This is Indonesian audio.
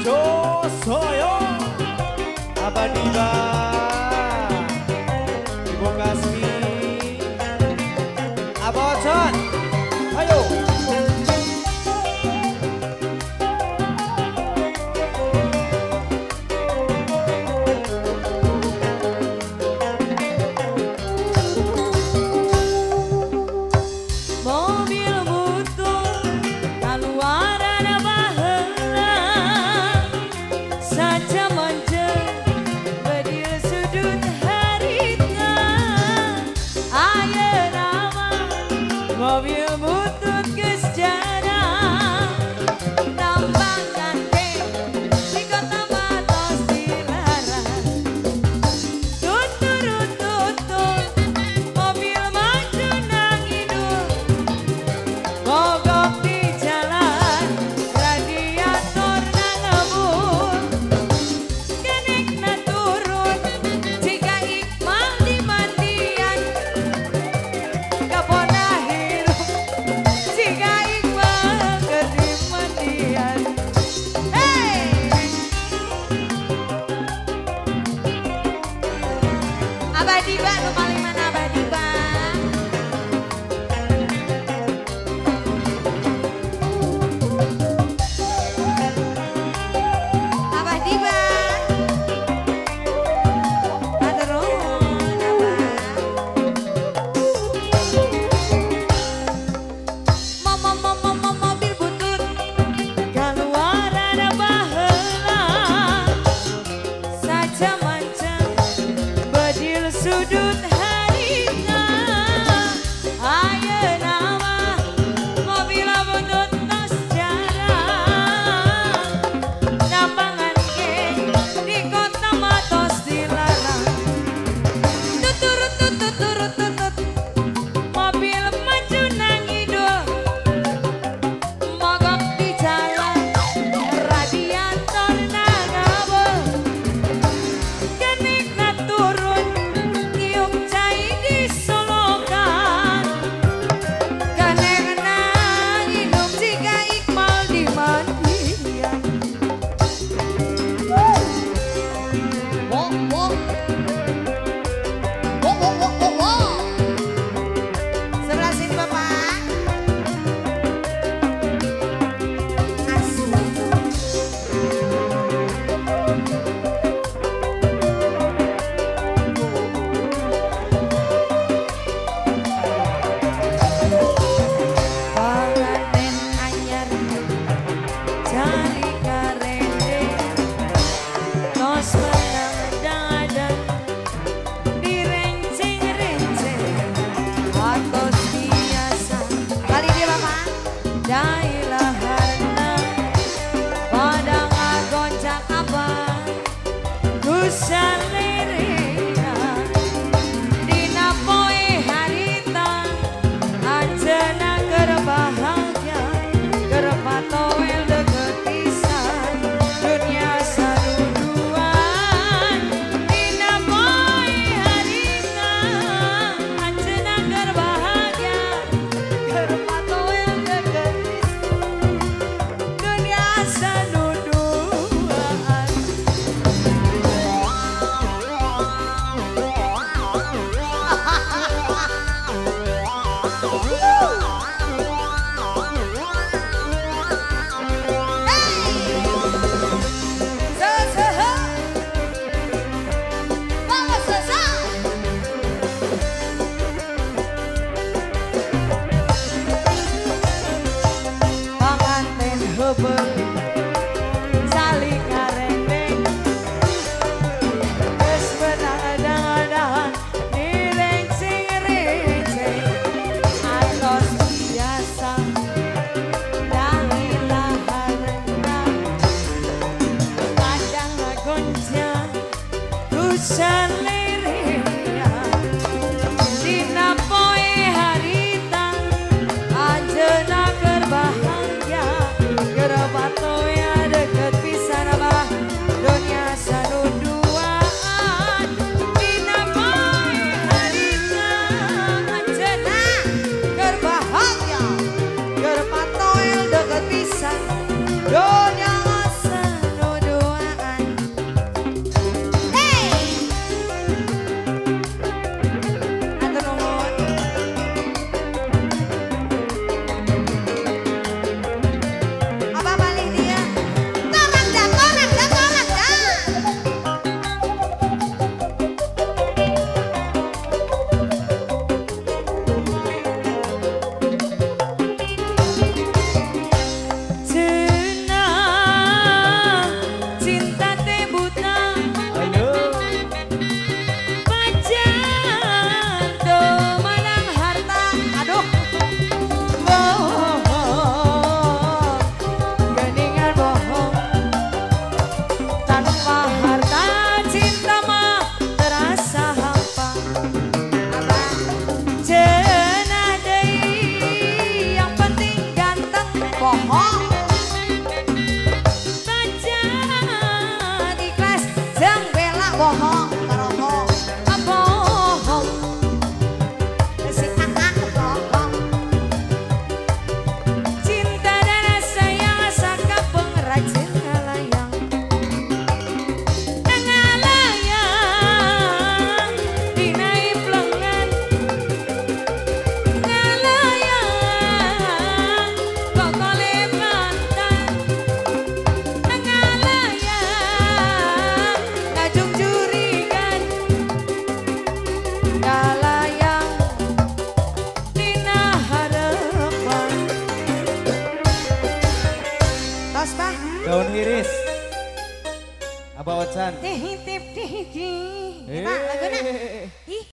Josoyo Abadiba Ibu Kasmi Abocon ayo mobil butut geus jarang tambang gandeng di kota Matos dilarang tutur mobil maju nang idul mogok di jalan radiator nang ngebul kenekna turun jika Iqmal di mandian kapona Abadiba lu paling mana Abadiba Abadiba aturun mobil butut kaluaran baheula saja mancang bedil sudut harina ayeuna mah mobil butut tos jarang nambangan geng di kota Matos dilarang tuturut mobil maju nang idul mogok di jalan radiator nang ngabul kenikna turun tiup cai disolokan kenekna hidup jika Iqmal di mandian sebelah sini Bapak panganten anyar cari karende tos menang-menang direnceng-renceng atos biasa kali dia Bapak dailah harna pada ngagoncak abang kusan lerena dina poe harita anjeunna keur bahagia keur patoel deukeut pisan dunia saduduan dina poe harita anjeunna keur bahagia keur patoel deukeut pisan dunia saduduan panganten heubeul saling ngarendeng geus benang-benang direnceng-renceng atos biasa dailah harna kadang ngagoncang kusan lerena dina poe harita anjeunna keur bahagia keur patoya deukeut pisan Abah dunia sanuduaan dina poe harita anjeunna keur bahagia keur patoel deukeut pisan dunia sanuduaan bohong bohong bohong si kakak bohong cinta dan rasa yang saka pengrajin ngalayang ngalayang dinaip lengan ngalayang kok kole mantan ngalayang ngajung jurigan ngalayang dina harapan tos bah Daun iris. Abah Ocan. teh tip teh kita laguna ih